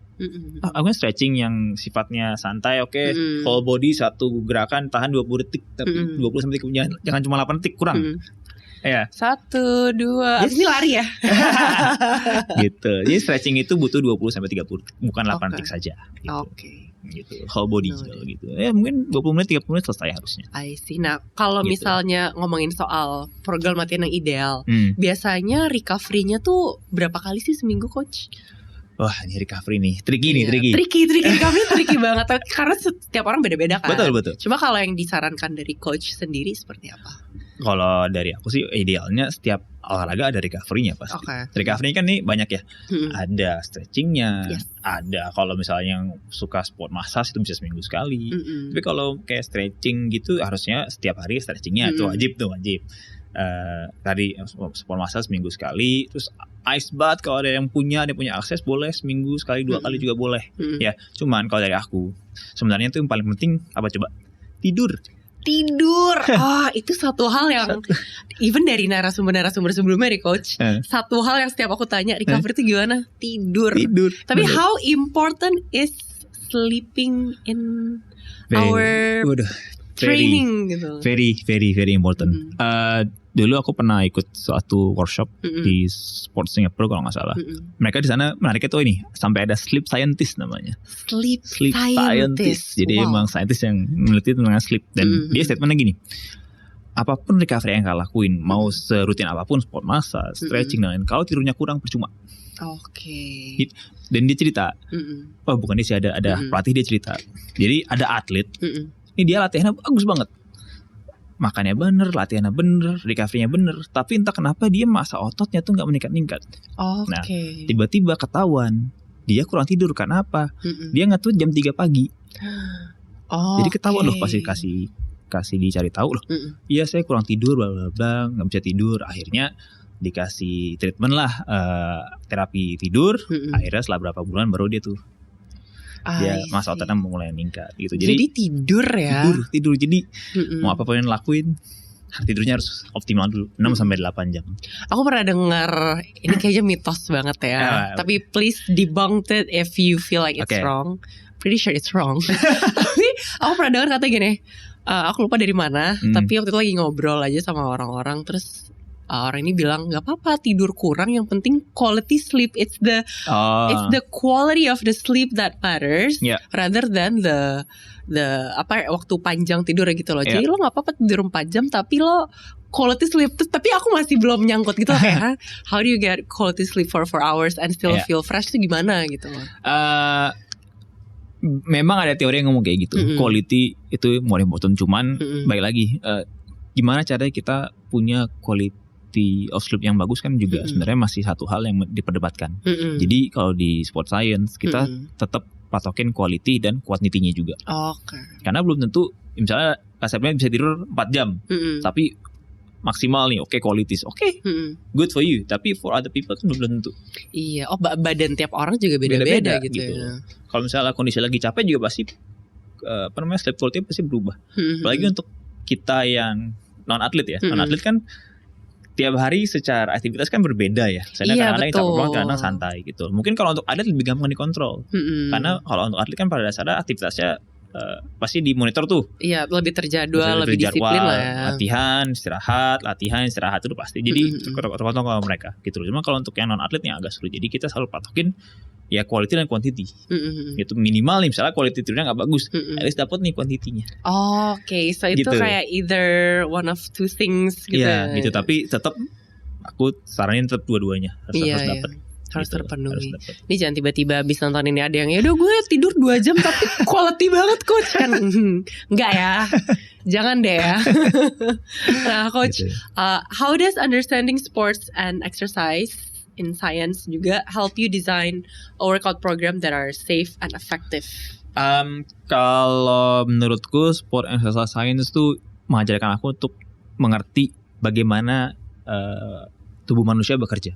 Speaker 2: Aku stretching yang sifatnya santai, whole body satu gerakan tahan 20 detik, tapi 20 sampai 30, jangan cuma 8 detik, kurang. Ya.
Speaker 1: 1, 2. Ini lari ya.
Speaker 2: Gitu. Jadi stretching itu butuh 20 sampai 30 detik, bukan 8 detik saja. Gitu. Gitu. Whole body gitu. Ya mungkin 20 menit 30 menit selesai harusnya.
Speaker 1: I see. Nah, kalau misalnya ngomongin soal program latihan yang ideal, biasanya recovery-nya tuh berapa kali sih seminggu coach?
Speaker 2: Wah, ini recovery nih, tricky.
Speaker 1: Recovery tricky banget karena setiap orang beda-beda kan.
Speaker 2: Betul.
Speaker 1: Cuma kalau yang disarankan dari coach sendiri seperti apa?
Speaker 2: Kalau dari aku sih idealnya setiap olahraga ada recovery-nya pasti. Recovery kan nih banyak ya. Ada stretching-nya, ada kalau misalnya yang suka sport massage itu bisa seminggu sekali. Tapi kalau kayak stretching gitu harusnya setiap hari stretching-nya itu wajib. Tadi sport massage seminggu sekali, terus ice bath kalau ada yang punya akses boleh seminggu sekali 2 kali juga boleh. Ya, cuman kalau dari aku sebenarnya itu yang paling penting apa coba? Tidur. Itu satu hal yang even dari narasumber sebelumnya nih coach, satu hal yang setiap aku tanya recovery itu gimana? Tidur. Tapi how important is sleeping in our training gitu? Very important. Dulu aku pernah ikut suatu workshop di Sport Singapore kalau nggak salah. Mereka di sana menariknya tuh ini sampai ada sleep scientist namanya. Sleep scientist. Jadi emang scientist yang meneliti tentang sleep. Dan dia statementnya gini, apapun recovery yang kalian lakuin, mau serutin apapun, sport massa, stretching dan lain, kalau tidurnya kurang percuma.
Speaker 1: Oke.
Speaker 2: Dan dia cerita, oh bukan dia sih, ada pelatih dia cerita. Jadi ada atlet, ini dia latihannya bagus banget, makannya bener, latihannya bener, recovery-nya bener, tapi entah kenapa dia masa ototnya tuh nggak meningkat-ningkat. Nah, tiba-tiba ketahuan dia kurang tidur karena apa? Dia nge-tweet jam 3 pagi. Jadi ketahuan loh, pasti kasih dicari tahu loh. Iya saya kurang tidur, bla bla bla, nggak bisa tidur. Akhirnya dikasih treatment lah, terapi tidur. Akhirnya setelah berapa bulan baru dia tuh masa ototnya mulai meningkat gitu.
Speaker 1: Jadi tidur ya.
Speaker 2: Tidur. Jadi mau apapun yang lakuin, tidurnya harus optimal dulu, 6-8 jam.
Speaker 1: Aku pernah dengar, ini kayaknya mitos banget ya. Tapi please debunk it if you feel like it's wrong. Pretty sure it's wrong. Tapi aku pernah dengar kata gini, aku lupa dari mana, tapi waktu itu lagi ngobrol aja sama orang-orang, terus orang ini bilang nggak apa-apa tidur kurang, yang penting quality sleep. It's the quality of the sleep that matters, rather than the waktu panjang tidur gitu loh. Jadi lo nggak apa-apa tidur 4 jam, tapi lo quality sleep. Tapi aku masih belum nyangkut gitu kayak how do you get quality sleep for 4 hours and still feel fresh itu gimana gitu loh.
Speaker 2: Memang ada teori yang ngomong kayak gitu. Quality itu more important, cuman baik lagi gimana caranya kita punya quality of sleep yang bagus kan juga sebenarnya masih satu hal yang diperdebatkan. Jadi kalau di sport science kita tetap patokin quality dan quantity-nya juga. Karena belum tentu misalnya kasarnya bisa tidur 4 jam, tapi maksimal nih, qualities, good for you. Tapi for other people kan belum tentu.
Speaker 1: Iya, badan tiap orang juga beda-beda gitu. Ya.
Speaker 2: Kalau misalnya kondisi lagi capek juga pasti sleep quality pasti berubah. Apalagi untuk kita yang non atlet ya, non atlet kan tiap hari secara aktivitas kan berbeda ya. Misalnya kadang-kadang capek banget, kadang santai gitu. Mungkin kalau untuk atlet lebih gampang dikontrol. Karena kalau untuk atlet kan pada dasarnya aktivitasnya pasti dimonitor tuh. Iya, lebih terjadwal, lebih disiplin lah ya. Latihan, istirahat itu pasti. Jadi terkontrol kalau mereka gitu. Cuma kalau untuk yang non atlet yang agak sulit. Jadi kita selalu patokin ya quality dan quantity. Gitu minimal nih, misalnya quality tidurnya nggak bagus, at least dapat nih quantity-nya.
Speaker 1: So itu gitu. Kayak either one of two things gitu.
Speaker 2: Iya, gitu. Tapi tetap aku saranin tetap dua-duanya harus dapat.
Speaker 1: Harus gitu, terpenuhi. Ini jangan tiba-tiba habis nonton ini ada yang ya udah gue tidur 2 jam tapi quality banget coach kan. Enggak ya. Jangan deh ya. Nah coach, how does understanding sports and exercise in science juga help you design a workout program that are safe and effective?
Speaker 2: Kalau menurutku sport and exercise science tuh mengajarkan aku untuk mengerti bagaimana tubuh manusia bekerja.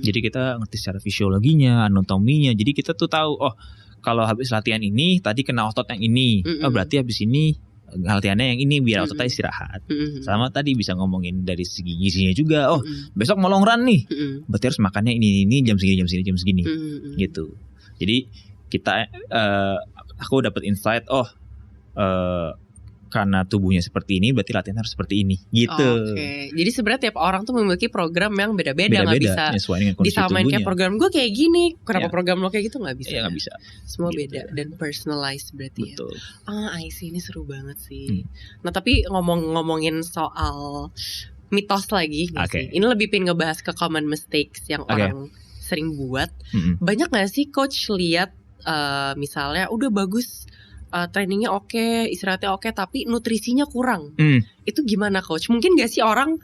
Speaker 2: Jadi kita ngerti secara fisiologinya, anatominya. Jadi kita tuh tahu, kalau habis latihan ini tadi kena otot yang ini, berarti habis ini latihannya yang ini biar ototnya istirahat. Sama tadi bisa ngomongin dari segi gizinya juga. Besok mau long run nih, berarti harus makannya ini jam segini gitu. Jadi kita aku dapat insight, karena tubuhnya seperti ini berarti latihan harus seperti ini gitu.
Speaker 1: Jadi sebenarnya tiap orang tuh memiliki program yang beda-beda, nggak bisa disamain kayak program gue kayak gini, kenapa program lo kayak gitu, nggak bisa.
Speaker 2: Nggak bisa.
Speaker 1: Semua gitu. Beda dan personalized berarti. Betul. I see, ini seru banget sih. Nah tapi ngomongin soal mitos lagi, ini lebih pengen ngebahas ke common mistakes yang orang sering buat. Banyak nggak sih coach lihat misalnya udah bagus, trainingnya oke, istirahatnya oke, tapi nutrisinya kurang. Itu gimana coach? Mungkin gak sih orang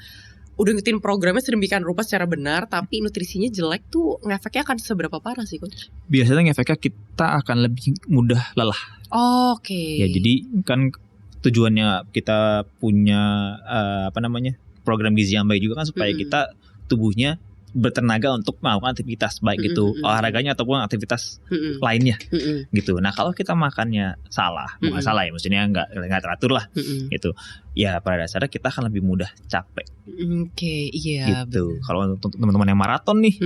Speaker 1: udah ngikutin programnya sedemikian rupa secara benar, tapi nutrisinya jelek tuh ngefeknya akan seberapa parah sih coach?
Speaker 2: Biasanya ngefeknya kita akan lebih mudah lelah. Ya jadi kan tujuannya kita punya program gizi yang baik juga kan supaya kita tubuhnya bertenaga untuk melakukan aktivitas baik itu olahraganya ataupun aktivitas lainnya gitu. Nah kalau kita makannya salah, bukan salah ya, maksudnya nggak teratur lah gitu. Ya pada dasarnya kita akan lebih mudah capek. Gitu. Kalau untuk teman-teman yang maraton nih,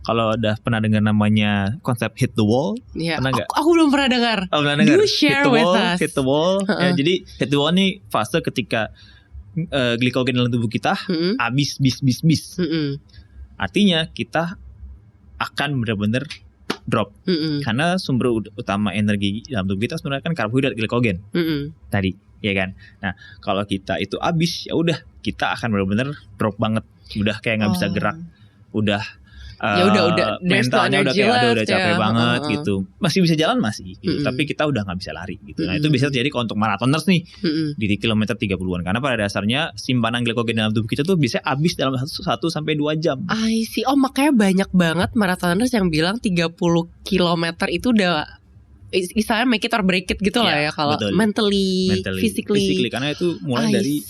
Speaker 2: kalau udah pernah dengar namanya konsep hit the wall, pernah nggak?
Speaker 1: Aku belum pernah dengar. You share with us.
Speaker 2: Hit the wall. Ya, jadi hit the wall nih fase ketika glikogen dalam tubuh kita habis. Artinya kita akan benar-benar drop karena sumber utama energi dalam tubuh kita sebenarnya kan karbohidrat, glikogen tadi ya kan. Nah kalau kita itu habis ya udah kita akan benar-benar drop banget, udah kayak nggak bisa gerak, udah
Speaker 1: ya udah
Speaker 2: mentalnya udah kayak udah capek
Speaker 1: ya.
Speaker 2: banget gitu. Masih bisa jalan masih gitu, tapi kita udah nggak bisa lari gitu. Nah itu bisa terjadi kalau untuk maratoners nih di kilometer 30-an, karena pada dasarnya simpanan glikogen dalam tubuh kita tuh bisa habis dalam 1 sampai 2 jam.
Speaker 1: I see. Oh makanya banyak banget maratoners yang bilang 30 km itu udah istilahnya make it or break it gitu lah ya, kalau mentally, physically,
Speaker 2: karena itu mulai dari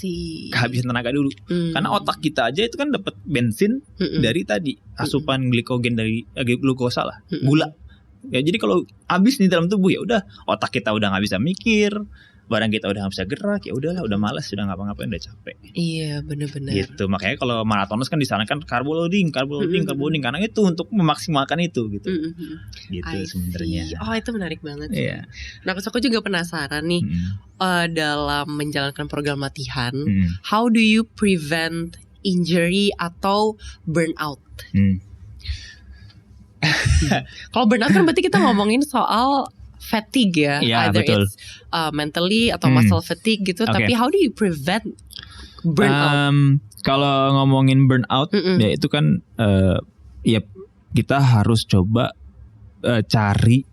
Speaker 2: kehabisan tenaga dulu. Karena otak kita aja itu kan dapat bensin dari tadi asupan glikogen dari glukosa lah, gula. Ya jadi kalau habis nih dalam tubuh ya udah otak kita udah nggak bisa mikir, badan kita udah nggak bisa gerak, ya udahlah udah malas, sudah ngapa-ngapain, udah capek.
Speaker 1: Iya benar-benar.
Speaker 2: Gitu makanya kalau maratoners kan disarankan carbo loading karena itu untuk memaksimalkan itu gitu. Gitu sebenarnya.
Speaker 1: Oh itu menarik banget.
Speaker 2: Iya.
Speaker 1: Nah terus aku juga penasaran nih dalam menjalankan program latihan, how do you prevent injury atau burnout? Kalau burnout kan berarti kita ngomongin soal fatigue ya, either
Speaker 2: betul.
Speaker 1: it's mentally atau muscle fatigue gitu. Tapi how do you prevent burnout?
Speaker 2: Kalau ngomongin burnout ya itu kan ya kita harus coba cari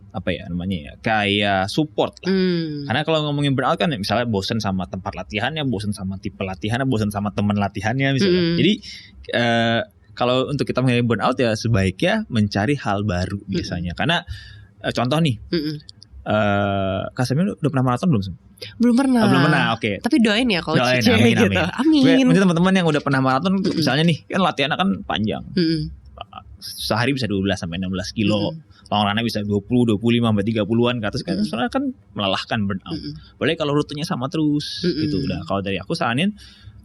Speaker 2: apa ya namanya ya, kayak support lah. Karena kalau ngomongin burnout kan misalnya bosen sama tempat latihannya, bosen sama tipe latihannya, bosen sama teman latihannya misalnya. Jadi kalau untuk kita menghindari burnout ya sebaiknya mencari hal baru biasanya. Karena contoh nih, Kak Semi udah pernah maraton belum?
Speaker 1: Belum pernah.
Speaker 2: Belum pernah, oke.
Speaker 1: Tapi doain ya coach.
Speaker 2: Doain,
Speaker 1: gitu. Amin.
Speaker 2: Mungkin teman-teman yang udah pernah maraton misalnya nih, kan latihannya kan panjang. Sehari bisa 12 sampai 16 kilo. Long run-nya bisa 20, 25 sampai 30-an ke atas kan sebenarnya kan melelahkan burnout. Boleh kalau rutenya sama terus gitu. Udah kalau dari aku saranin,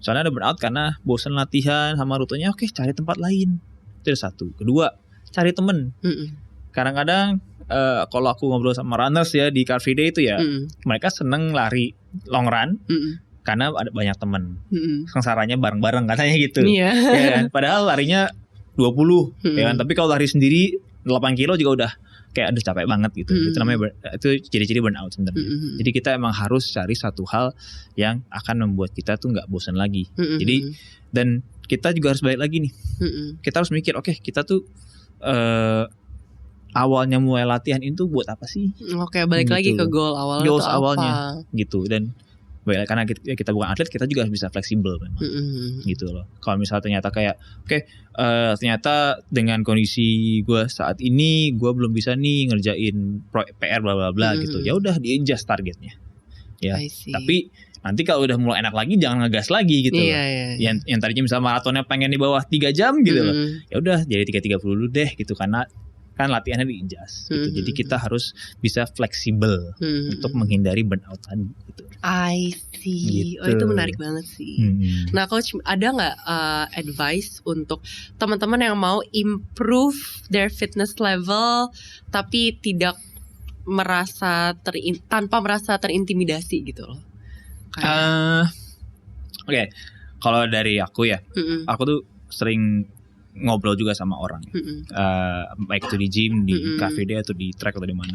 Speaker 2: soalnya ada burnout karena bosan latihan sama rutenya, oke cari tempat lain. Itu satu. Kedua, cari temen. Kadang-kadang kalau aku ngobrol sama runners ya di Car Free Day itu ya, mereka seneng lari long run karena ada banyak temen. Sengsaranya bareng-bareng katanya gitu. Ya kan? Padahal larinya 20 ya kan, tapi kalau lari sendiri 8 kilo juga udah kayak aduh capek banget gitu. Itu namanya itu ciri-ciri burnout sebenarnya. Jadi kita emang harus cari satu hal yang akan membuat kita tuh nggak bosan lagi. Jadi dan kita juga harus balik lagi nih. Kita harus mikir, oke, kita tuh awalnya mulai latihan itu buat apa sih?
Speaker 1: Oke, balik gitu lagi ke goal awalnya.
Speaker 2: Goals awalnya gitu. Dan karena kita bukan atlet, kita juga bisa fleksibel memang. Gitu loh. Kalau misalnya ternyata kayak ternyata dengan kondisi gue saat ini gue belum bisa nih ngerjain PR bla bla bla gitu. Ya udah di-adjust targetnya. Ya. Tapi nanti kalau udah mulai enak lagi jangan ngegas lagi gitu loh. Yang tadinya misalnya maratonnya pengen di bawah 3 jam gitu loh. Ya udah jadi 3:30 dulu deh gitu, karena kan latihannya di-adjust gitu. Jadi kita harus bisa fleksibel untuk menghindari burnout tadi gitu.
Speaker 1: I see. Gitu. Oh itu menarik banget sih. Nah coach, ada nggak advice untuk teman-teman yang mau improve their fitness level tapi tidak tanpa merasa terintimidasi gitu loh? Oke.
Speaker 2: Kalau dari aku ya, aku tuh sering ngobrol juga sama orang, baik itu di gym, di cafe day atau di track atau di mana.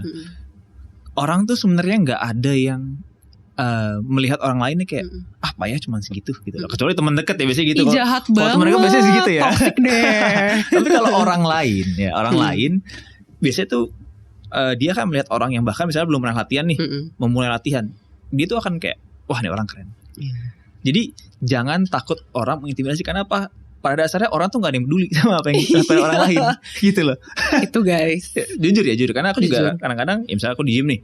Speaker 2: Orang tuh sebenarnya nggak ada yang melihat orang lainnya kayak apa ya cuman segitu gitu loh. Kecuali teman dekat ya biasanya gitu.
Speaker 1: Jahat banget.
Speaker 2: Kalau teman dekat biasanya segitu ya.
Speaker 1: Toxic deh.
Speaker 2: Tapi kalau orang lain ya, lain biasanya tuh dia akan melihat orang yang bahkan misalnya belum pernah latihan nih, memulai latihan, dia tuh akan kayak wah ini orang keren. Jadi jangan takut orang mengintimidasi, karena apa? Pada dasarnya orang tuh gak ada yang peduli sama apa yang dilakukan orang lain gitu loh.
Speaker 1: Itu guys,
Speaker 2: jujur karena aku juga kadang-kadang ya misalnya aku di gym nih,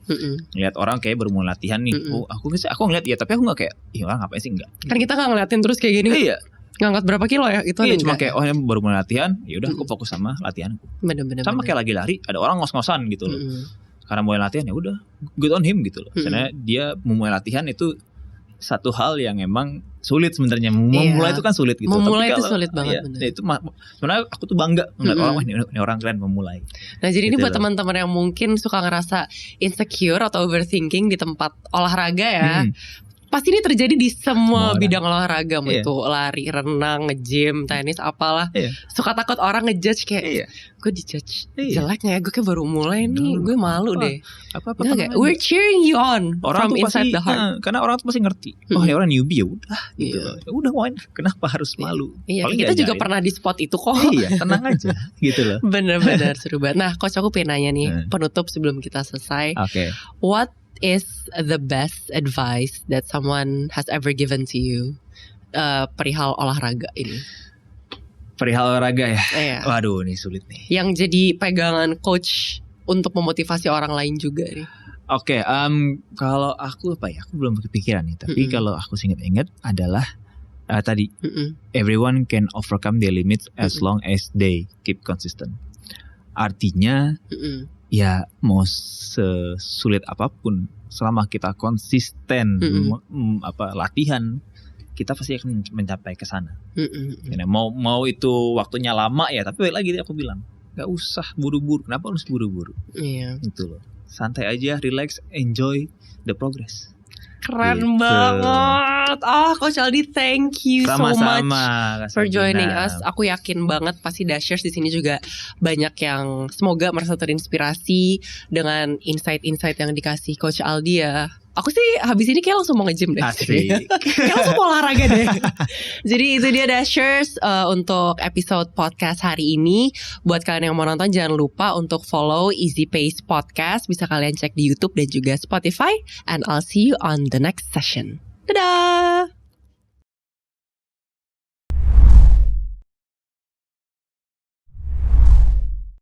Speaker 2: ngeliat orang kayak baru mulai latihan nih, aku ngeliat ya, tapi aku gak kayak orang ngapain sih, enggak.
Speaker 1: Kan kita gak ngeliatin terus kayak gini.
Speaker 2: Iya.
Speaker 1: Ngangkat berapa kilo ya itu.
Speaker 2: Iya, cuma kayak yang baru mulai latihan, ya udah aku fokus sama latihanku. Sama kayak lagi lari, ada orang ngos-ngosan gitu loh. Karena mulai latihan ya udah good on him gitu loh. Karena dia memulai latihan itu satu hal yang emang sulit sebenarnya. Memulai itu kan sulit gitu.
Speaker 1: Memulai
Speaker 2: tapi
Speaker 1: itu sulit banget.
Speaker 2: Ya itu sebenarnya aku tuh bangga ngeliat orang, wah ini orang keren memulai.
Speaker 1: Nah jadi
Speaker 2: gitu
Speaker 1: ini buat teman-teman yang mungkin suka ngerasa insecure atau overthinking di tempat olahraga ya, pasti ini terjadi di semua
Speaker 2: Semua
Speaker 1: bidang olahraga, mau
Speaker 2: Iya.
Speaker 1: itu lari, renang, nge-gym, tenis, apalah.
Speaker 2: Iya.
Speaker 1: Suka takut orang ngejudge kayak
Speaker 2: Iya.
Speaker 1: gue dijudge
Speaker 2: Iya.
Speaker 1: jelek gak ya? Gue kayak baru mulai nih, gue malu deh.
Speaker 2: Apa
Speaker 1: Enggak, we're cheering you on
Speaker 2: orang
Speaker 1: from
Speaker 2: tuh
Speaker 1: inside
Speaker 2: pasti,
Speaker 1: the heart.
Speaker 2: karena orang tuh pasti ngerti. Oh, ini orang newbie ya udah gitu.
Speaker 1: Iya.
Speaker 2: Ya udah wine. Kenapa harus malu?
Speaker 1: Iya,
Speaker 2: Paling
Speaker 1: kita juga
Speaker 2: diajarin.
Speaker 1: pernah di spot itu kok.
Speaker 2: Iya, tenang aja gitu loh.
Speaker 1: Bener-bener seru banget. Nah, coach aku pengen nanya nih,
Speaker 2: Hmm.
Speaker 1: penutup sebelum kita selesai.
Speaker 2: Oke.
Speaker 1: What is the best advice that someone has ever given to you perihal olahraga ini?
Speaker 2: Perihal olahraga ya.
Speaker 1: Iya.
Speaker 2: Waduh, ini sulit nih.
Speaker 1: Yang jadi pegangan coach untuk memotivasi orang lain juga nih.
Speaker 2: Oke, kalau aku apa ya? Aku belum kepikiran nih. Tapi
Speaker 1: Mm-mm.
Speaker 2: kalau aku ingat adalah tadi
Speaker 1: Mm-mm.
Speaker 2: everyone can overcome their limits as
Speaker 1: Mm-mm.
Speaker 2: long as they keep consistent. Artinya
Speaker 1: Mm-mm.
Speaker 2: ya mau sesulit apapun selama kita konsisten latihan, kita pasti akan mencapai ke sana.
Speaker 1: Mm-mm.
Speaker 2: Ya, mau itu waktunya lama ya, tapi balik lagi aku bilang nggak usah buru-buru. Kenapa harus buru-buru?
Speaker 1: Iya.
Speaker 2: Gitu loh. Santai aja, relax, enjoy the progress.
Speaker 1: Keren
Speaker 2: Gitu.
Speaker 1: banget. Coach Aldi, thank you so much
Speaker 2: Sama-sama
Speaker 1: for joining us. Aku yakin banget pasti Dashers di sini juga banyak yang semoga merasa terinspirasi dengan insight-insight yang dikasih Coach Aldi ya. Aku sih habis ini kayak langsung mau nge-gym deh.
Speaker 2: Asik.
Speaker 1: Kayak langsung mau olahraga deh. Jadi itu dia Dashers untuk episode podcast hari ini. Buat kalian yang mau nonton jangan lupa untuk follow Easy Pace Podcast. Bisa kalian cek di YouTube dan juga Spotify. And I'll see you on the next session. Dadah.